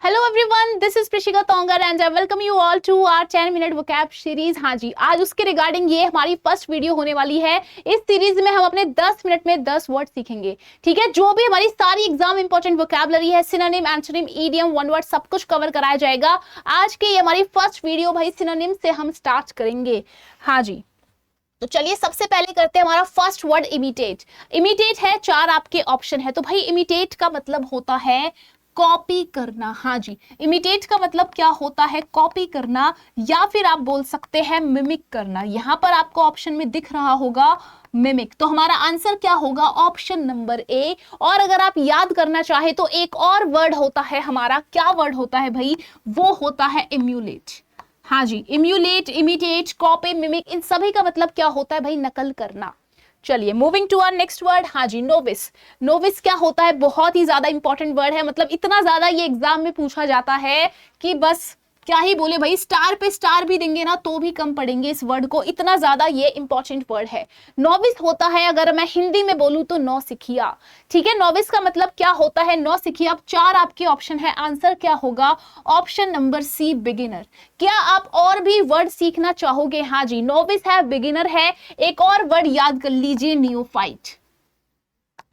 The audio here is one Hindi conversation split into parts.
Hello everyone, this is Prishika Tongar and I welcome you all to our 10 minute vocab series. हाँ जी, आज उसके रिगार्डिंग ये हमारी फर्स्ट वीडियो होने वाली है। इस सीरीज में हम अपने 10 मिनट में 10 वर्ड सीखेंगे। ठीक है, जो भी हमारी सारी एग्जाम इंपॉर्टेंट वोकैबुलरी है, synonym, antonym, idiom, one word, सब कुछ कवर कराया जाएगा। आज की ये हमारी फर्स्ट वीडियो भाई सिनोनिम से हम स्टार्ट करेंगे। हाँ जी, तो चलिए सबसे पहले करते हैं हमारा फर्स्ट वर्ड इमिटेट। इमिटेट है, 4 आपके ऑप्शन है। तो भाई इमिटेट का मतलब होता है कॉपी करना। हाँ जी, इमिटेट का मतलब क्या होता है? कॉपी करना, या फिर आप बोल सकते हैं मिमिक करना। यहां पर आपको ऑप्शन में दिख रहा होगा मिमिक, तो हमारा आंसर क्या होगा? Option number A. और अगर आप याद करना चाहे तो एक और वर्ड होता है हमारा, क्या वर्ड होता है भाई? वो होता है इम्यूलेट। हाँ जी, इम्यूलेट, इमिटेट, कॉपी, मिमिक, इन सभी का मतलब क्या होता है भाई? नकल करना। चलिए moving to our next word. हाँ जी, नोविस। नोविस क्या होता है? बहुत ही ज्यादा इंपॉर्टेंट वर्ड है, मतलब इतना ज्यादा ये एग्जाम में पूछा जाता है कि बस क्या ही बोले भाई, स्टार पे स्टार भी देंगे ना तो भी कम पड़ेंगे इस वर्ड को, इतना ज्यादा ये इंपॉर्टेंट वर्ड है। नोविस होता है, अगर मैं हिंदी में बोलूं तो नौसिखिया। ठीक है, नोविस का मतलब क्या होता है? नौसिखिया। अब 4 आपके ऑप्शन है, आंसर क्या होगा? Option number C, beginner. क्या आप और भी वर्ड सीखना चाहोगे? हाँ जी, नोविस है, बिगिनर है। एक और वर्ड याद कर लीजिए, नियोफाइट।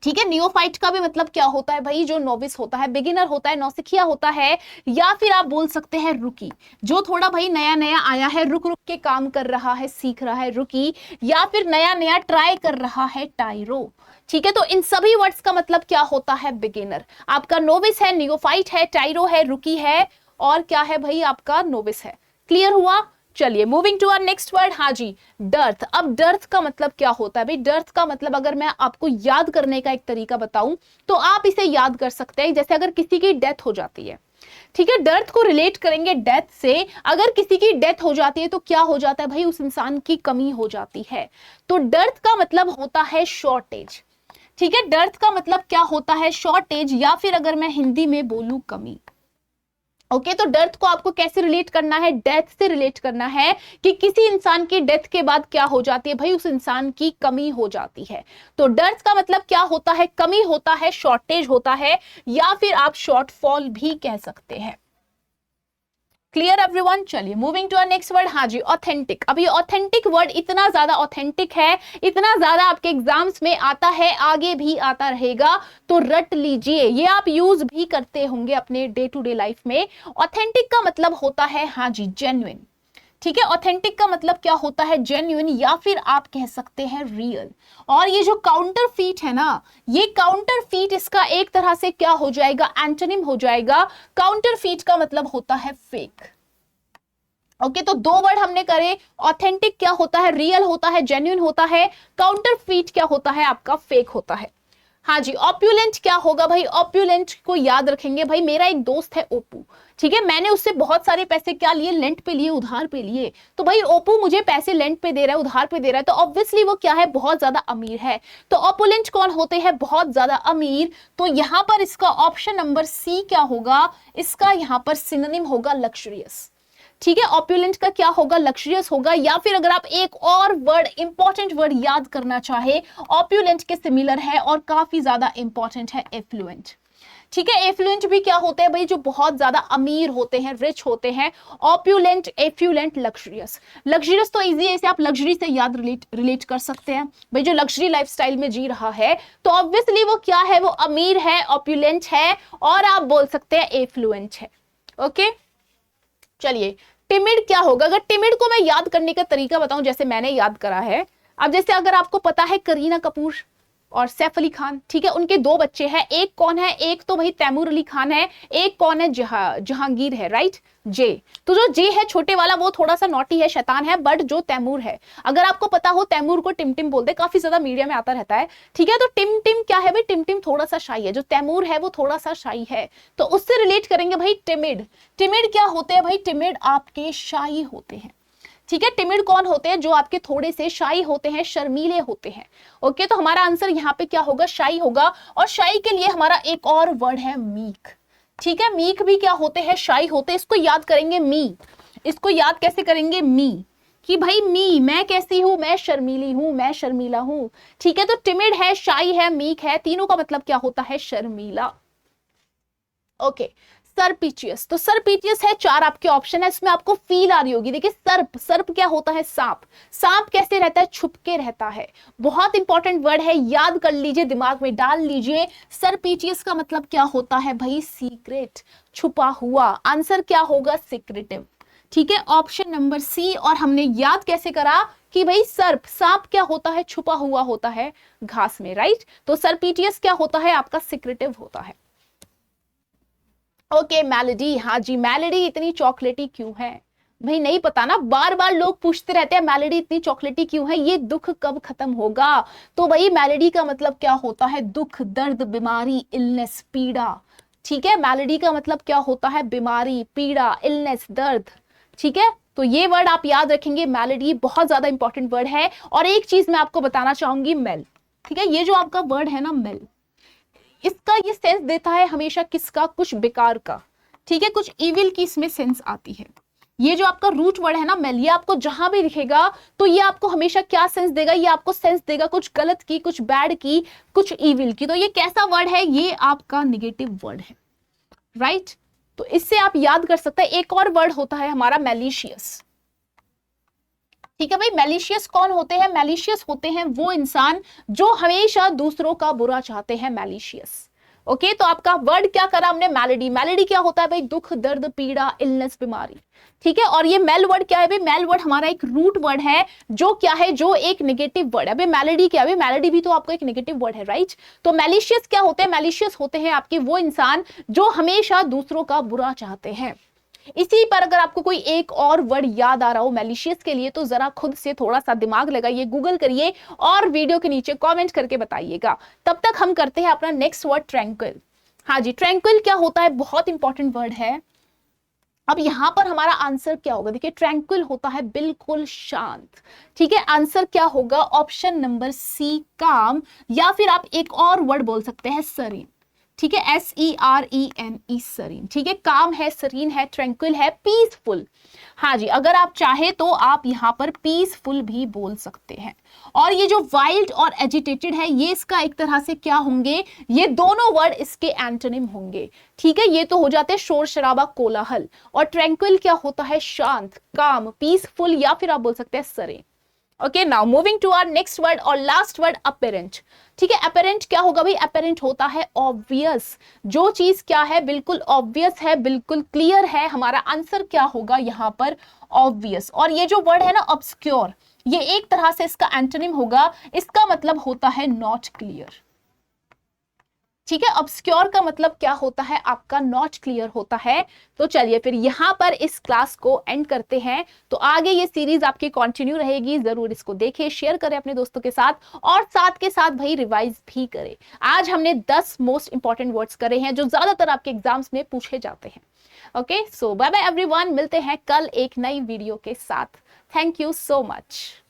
ठीक है, नियोफाइट का भी मतलब क्या होता है भाई? जो नोविस होता है, बिगिनर होता है, नौसिखिया होता है, या फिर आप बोल सकते हैं रुकी, जो थोड़ा भाई नया नया आया है, रुक रुक के काम कर रहा है, सीख रहा है, रुकी, या फिर नया नया ट्राई कर रहा है, टाइरो। ठीक है, तो इन सभी वर्ड्स का मतलब क्या होता है? बिगिनर। आपका नोविस है, नियोफाइट है, टाइरो है, रुकी है, और क्या है भाई? आपका नोविस है। क्लियर हुआ? चलिए moving to our next word. हाँ जी, डर्थ। अब डर्थ का मतलब क्या होता है भाई? डर्थ का मतलब अगर मैं आपको याद करने का एक तरीका बताऊं तो आप इसे याद कर सकते हैं, जैसे अगर किसी की डेथ हो जाती है। ठीक है, डर्थ को रिलेट करेंगे डेथ से। अगर किसी की डेथ हो जाती है तो क्या हो जाता है भाई? उस इंसान की कमी हो जाती है। तो डर्थ का मतलब होता है शॉर्टेज। ठीक है, डर्थ का मतलब क्या होता है? शॉर्टेज, या फिर अगर मैं हिंदी में बोलूं कमी। ओके, तो डर्थ को आपको कैसे रिलेट करना है? डेथ से रिलेट करना है कि किसी इंसान की डेथ के बाद क्या हो जाती है भाई? उस इंसान की कमी हो जाती है। तो डर्थ का मतलब क्या होता है? कमी होता है, शॉर्टेज होता है, या फिर आप शॉर्टफॉल भी कह सकते हैं। Clear everyone? चलिए moving to our next word. हाँ जी, ऑथेंटिक। अब ये ऑथेंटिक वर्ड इतना ज्यादा ऑथेंटिक है, इतना ज्यादा आपके एग्जाम्स में आता है, आगे भी आता रहेगा, तो रट लीजिए, ये आप यूज भी करते होंगे अपने डे टू डे लाइफ में। ऑथेंटिक का मतलब होता है, हाँ जी, जेन्युइन। ठीक है, ऑथेंटिक का मतलब क्या होता है? जेन्युइन, या फिर आप कह सकते हैं रियल। और ये जो काउंटर फीट है ना, ये काउंटर फीट इसका एक तरह से क्या हो जाएगा? एंटोनिम हो जाएगा। काउंटर फीट का मतलब होता है फेक। ओके, तो 2 वर्ड हमने करे। ऑथेंटिक क्या होता है? रियल होता है, जेन्युइन होता है। काउंटर फीट क्या होता है? आपका फेक होता है। हाँ जी, ऑप्यूलेंट क्या होगा भाई? ऑप्यूलेंट को याद रखेंगे भाई, मेरा एक दोस्त है ओपू। ठीक है, मैंने उससे बहुत सारे पैसे क्या लिए? लेंट पे लिए, उधार पे लिए। तो भाई ओपू मुझे पैसे लेंट पे दे रहा है, उधार पे दे रहा है, तो ऑब्वियसली वो क्या है? बहुत ज्यादा अमीर है। तो ऑपुलेंट कौन होते हैं? बहुत ज्यादा अमीर। तो यहां पर इसका ऑप्शन नंबर सी क्या होगा? इसका यहां पर सिनोनिम होगा लक्जरियस। ठीक है, ऑप्युलेंट का क्या होगा? लक्जरियस होगा। या फिर अगर आप एक और वर्ड, इंपॉर्टेंट वर्ड याद करना चाहे, ऑप्युलेंट के सिमिलर है और काफी ज्यादा इंपॉर्टेंट है, एफ्लुएंट। ठीक है, एफ्लुएंट भी क्या होते हैं भाई? जो बहुत ज्यादा अमीर होते हैं, रिच होते हैं। ऑप्युलेंट, एफ्लुएंट, लक्जरियस। लक्जरियस तो इजी है, इसे आप लग्जरी से याद रिलेट कर सकते हैं भाई, जो लग्जरी लाइफस्टाइल में जी रहा है, तो ऑब्वियसली वो क्या है? वो अमीर है, ऑप्युलेंट है, और आप बोल सकते हैं एफ्लुएंट है। ओके, चलिए टिमिड क्या होगा? अगर टिमिड को मैं याद करने का तरीका बताऊं, जैसे मैंने याद करा है। अब जैसे अगर आपको पता है करीना कपूर और सैफ अली खान, ठीक है, उनके 2 बच्चे हैं। एक कौन है? एक तो भाई तैमूर अली खान है, एक कौन है? जहांगीर है, राइट, जे। तो जो जे है छोटे वाला, वो थोड़ा सा नॉटी है, शैतान है, बट जो तैमूर है, अगर आपको पता हो, तैमूर को टिम टिम बोलते, काफी ज्यादा मीडिया में आता रहता है। ठीक है, तो टिम टिम क्या है भाई? टिम टिम थोड़ा सा शाई है, जो तैमूर है वो थोड़ा सा शाई है, तो उससे रिलेट करेंगे भाई टिमिड। टिमिड क्या होते हैं भाई? टिमिड आपके शाई होते हैं। ठीक है, टिमिड कौन होते हैं? जो आपके थोड़े से शाई होते हैं, शर्मीले होते हैं। ओके, तो हमारा आंसर यहाँ पे क्या होगा? शाई होगा। और शाई के लिए हमारा एक और वर्ड है मीक। ठीक है, मीक भी क्या होते हैं? शाई होते हैं। इसको याद करेंगे मी। इसको याद कैसे करेंगे? मी, कि भाई मी, मैं कैसी हूं? मैं शर्मीली हूं, मैं शर्मीला हूं। ठीक है, तो टिमिड है, शाई है, मीक है, तीनों का मतलब क्या होता है? शर्मीला। ओके, सर्पिचियस, तो सर्पिचियस है, 4 आपके ऑप्शन है, इसमें आपको फील आ रही होगी। देखिए सर्प, सर्प क्या होता है? सांप। सांप कैसे रहता है? छुपके रहता है। बहुत इंपॉर्टेंट वर्ड है, याद कर लीजिए, दिमाग में डाल लीजिए। सर्पिचियस का मतलब क्या होता है भाई? सीक्रेट, छुपा हुआ। आंसर क्या होगा? सीक्रेटिव। ठीक है, ऑप्शन नंबर सी। और हमने याद कैसे करा कि भाई सर्प, सांप क्या होता है? छुपा हुआ होता है घास में, राइट। तो सर्पिचियस क्या होता है? आपका सीक्रेटिव होता है। ओके मेलोडी, हाँ जी, मेलोडी इतनी चॉकलेटी क्यों है? भाई नहीं पता ना, बार बार लोग पूछते रहते हैं मेलोडी इतनी चॉकलेटी क्यों है, ये दुख कब खत्म होगा? तो भाई मेलोडी का मतलब क्या होता है? दुख, दर्द, बीमारी, इलनेस, पीड़ा। ठीक है, मेलोडी का मतलब क्या होता है? बीमारी, पीड़ा, इलनेस, दर्द। ठीक है, तो ये वर्ड आप याद रखेंगे, मेलोडी बहुत ज्यादा इंपॉर्टेंट वर्ड है। और एक चीज मैं आपको बताना चाहूंगी, मेल। ठीक है, ये जो आपका वर्ड है ना मेल, इसका ये सेंस देता है हमेशा किसका? कुछ बेकार का। ठीक है, कुछ इविल की इसमें सेंस आती है। ये जो आपका रूट वर्ड है ना मेल, ये आपको जहां भी दिखेगा तो ये आपको हमेशा क्या सेंस देगा? ये आपको सेंस देगा कुछ गलत की, कुछ बैड की, कुछ इविल की। तो ये कैसा वर्ड है? ये आपका निगेटिव वर्ड है, राइट। तो इससे आप याद कर सकते हैं। एक और वर्ड होता है हमारा मैलिशियस। ठीक है भाई, मैलिशियस कौन होते हैं? मैलिशियस होते हैं वो इंसान जो हमेशा दूसरों का बुरा चाहते हैं, मैलिशियस। ओके, तो आपका वर्ड क्या करा हमने? मेलोडी। मेलोडी क्या होता है भाई? दुख, दर्द, पीड़ा, इलनेस, बीमारी। ठीक है, और ये मेल वर्ड क्या है भाई? मेल वर्ड हमारा एक रूट वर्ड है जो क्या है? जो एक नेगेटिव वर्ड है। भाई मेलोडी क्या है? मेलोडी भी तो आपका एक नेगेटिव वर्ड है, राइट। तो मैलिशियस क्या होते हैं? मैलिशियस होते हैं आपके वो इंसान जो हमेशा दूसरों का बुरा चाहते हैं। इसी पर अगर आपको कोई एक और वर्ड याद आ रहा हो मैलिशियस के लिए, तो जरा खुद से थोड़ा सा दिमाग लगाइए, गूगल करिए और वीडियो के नीचे कमेंट करके बताइएगा। तब तक हम करते हैं अपना नेक्स्ट वर्ड, ट्रैंक्विल। हाँ जी, ट्रैंक्विल क्या होता है? बहुत इंपॉर्टेंट वर्ड है। अब यहां पर हमारा आंसर क्या होगा? देखिए, ट्रैंक्विल होता है बिल्कुल शांत। ठीक है, आंसर क्या होगा? ऑप्शन नंबर सी, काम। या फिर आप एक और वर्ड बोल सकते हैं, सरीन। ठीक है, SERENE, सरीन। ठीक है, काम है, सरीन है, ट्रैंक्विल है, पीसफुल। हाँ जी, अगर आप चाहे तो आप यहां पर पीसफुल भी बोल सकते हैं। और ये जो वाइल्ड और एजिटेटेड है, ये इसका एक तरह से क्या होंगे? ये दोनों वर्ड इसके एंटोनिम होंगे। ठीक है, ये तो हो जाते हैं शोर शराबा, कोलाहल। और ट्रैंक्विल क्या होता है? शांत, काम, पीसफुल, या फिर आप बोल सकते हैं सरेन। Okay, now moving to our next word और लास्ट वर्ड, अपेरेंट। ठीक है, अपेरेंट क्या होगा भाई? अपेरेंट होता है ऑब्वियस। जो चीज क्या है? बिल्कुल ऑब्वियस है, बिल्कुल क्लियर है। हमारा आंसर क्या होगा यहां पर? ऑब्वियस। और ये जो वर्ड है ना, ऑब्सक्योर, ये एक तरह से इसका एंटोनिम होगा। इसका मतलब होता है नॉट क्लियर। ठीक है, ऑब्सक्योर का मतलब क्या होता है? आपका नॉट क्लियर होता है। तो चलिए फिर यहां पर इस क्लास को एंड करते हैं। तो आगे ये सीरीज आपकी कंटिन्यू रहेगी, जरूर इसको देखें, शेयर करें अपने दोस्तों के साथ, और साथ के साथ भाई रिवाइज भी करें। आज हमने 10 मोस्ट इंपॉर्टेंट वर्ड्स करे हैं जो ज्यादातर आपके एग्जाम्स में पूछे जाते हैं। ओके, सो बाय बाय एवरीवन, मिलते हैं कल एक नई वीडियो के साथ। Thank you so much.